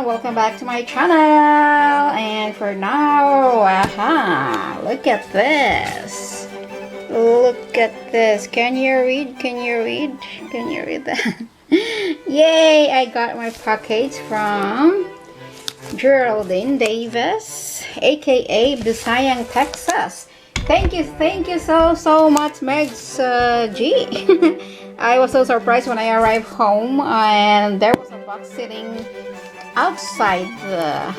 welcome back to my channel. And for now, look at this. Look at this. Can you read? Can you read? Can you read that? Yay! I got my package from Geraldine Davis, aka Bisayang, Texas. Thank you so much, Megs G. I was so surprised when I arrived home and there was a box sitting outside the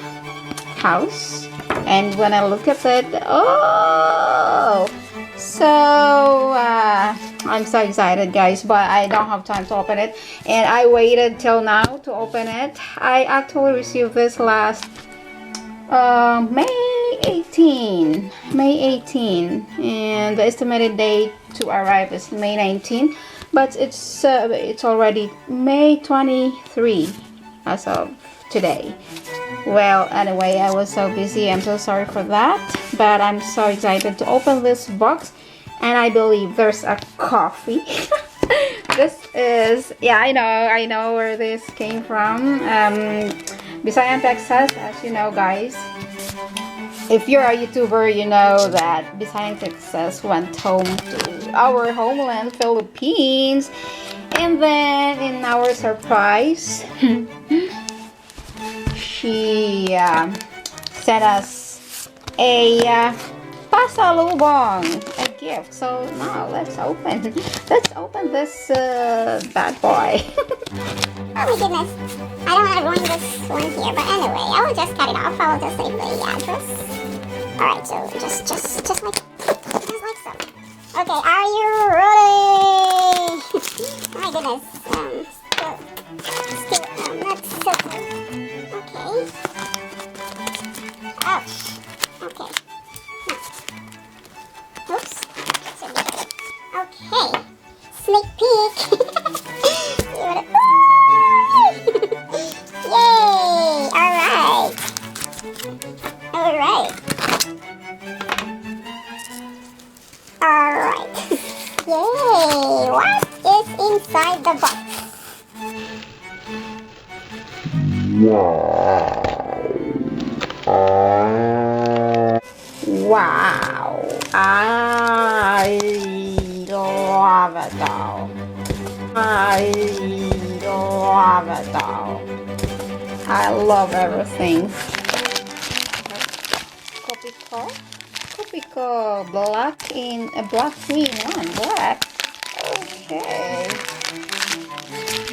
house, and when I look at it, oh, so I'm so excited, guys, but I don't have time to open it, and I waited till now to open it. I actually received this last May 18, and the estimated date to arrive is May 19, but it's already May 23 as of today. Well, anyway, I was so busy. I'm so sorry for that, but I'm so excited to open this box, and I believe there's a coffee. This is, yeah, I know where this came from. Bisayang, Texas, as you know, guys. If you're a YouTuber, you know that Bisayang, Texas went home to our homeland, Philippines. And then, in our surprise, she sent us a Pasalubong, a gift. So now let's open this bad boy. Oh my goodness. I don't want to ruin this one here, but anyway, I will just cut it off. I will just leave the address. Alright, so just like so. Okay, are you ready? Oh my goodness. Still not so good. Okay. Ouch. Okay. Oops. So okay. Sneak peek. See what it... Yay! Alright. Alright. Yay! What is inside the box? Wow, I love it though. I love it though. I love everything. Copico, black green one, black. Okay.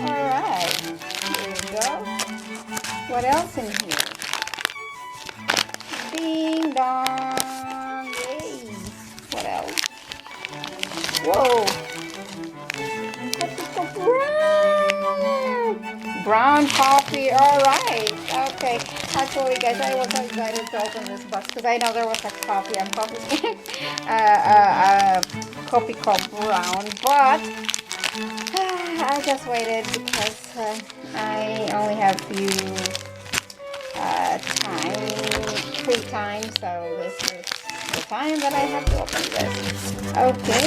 Alright. Here we go. What else in here? Ding dong. Yay. What else? Whoa. Brown coffee. Alright. Okay. Actually, guys, I was so excited to open this box because I know there was a coffee. I'm coffee coffee cup brown, but I just waited because I only have few free time, so this is the time that I have to open this. Okay.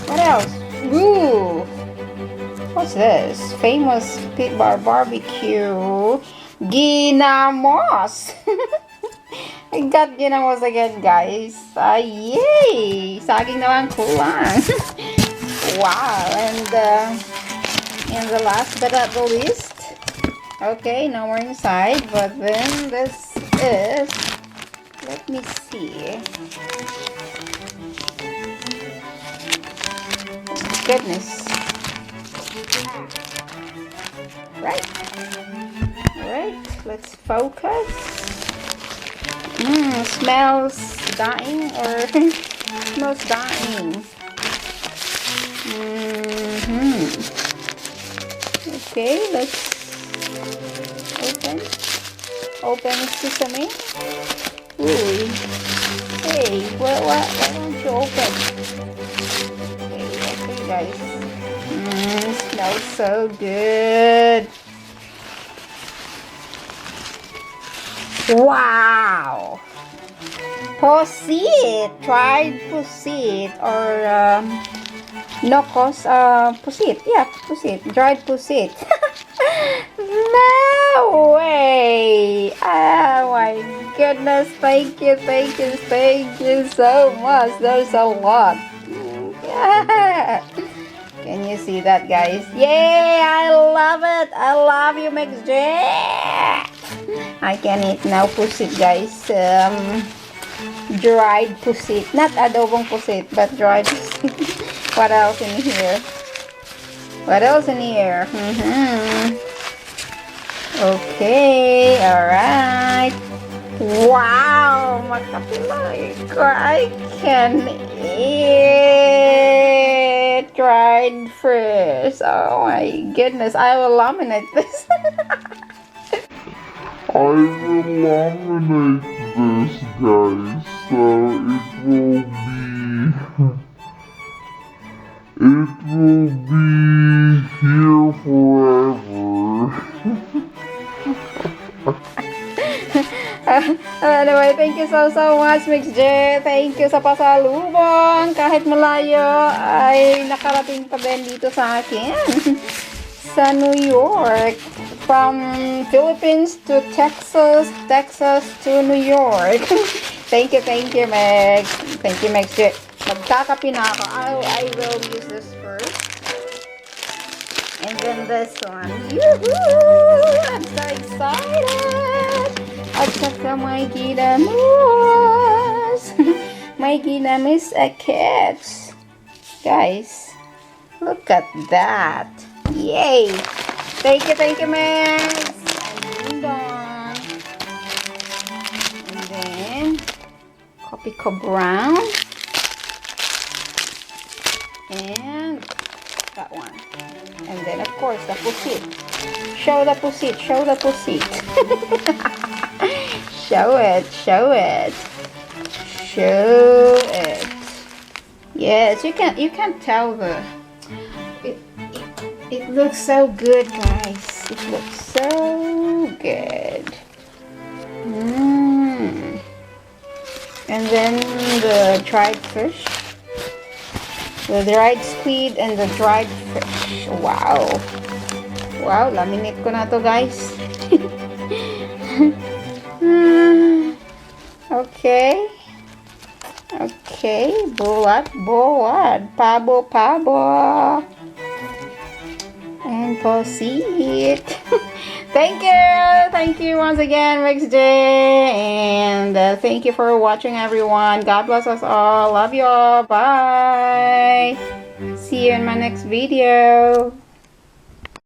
What else? Ooh. What's this? Famous pit bar barbecue. Ginamos. I got ginamos again, guys. Yay! Saging naman kulang. Wow. And the last but not the least. Okay, no more inside. But then this is... Let me see. Goodness. Right. Alright, let's focus. Smells dying or smells dying. Okay, let's open sesame. Ooh. Hey, why don't you open? Okay, guys. Smells so good. Wow. Pusit, dried pusit, or nokos, pusit, yeah, pusit, dried pusit. No way. goodness. Thank you so much. There's a lot. Yeah. Can you see that, guys? Yay! I love it. I love you, Mix J. I can eat now pusit, guys. Dried pusit. Not adobong pusit, but dried pusit. What else in here? What else in here? Okay, alright. Wow, makapilay ko. I can eat dried fish. Oh my goodness, I will laminate this. I will laminate this, guys, so it will be here forever. Anyway, thank you so much, Mix J. Thank you sa pasalubong. Kahit malayo, ay nakarating pa din dito sa akin. Sa New York. From Philippines to Texas, Texas to New York. Thank you, Meg. Thank you, Mix J. Magkakape na ako. I will use this first. And then this one. Yoo-hoo! I'm so excited! At saka may ginamus. May ginamus a kids. Guys, look at that. Yay! Thank you, Max. And done. And then, copy ko brown. And that one. And then, of course, the pusit. Show the pusit. Show the pusit. Show it. Show it. Show it. Yes, you can tell the... It looks so good, guys. It looks so good. And then the dried fish. The dried squid and the dried fish. Wow. Wow, laminate ko na to, guys. Okay. Okay. Bulat. Pabo. And proceed. Thank you once again, Mix J, and thank you for watching, everyone. God bless us all. Love you all. Bye. See you in my next video.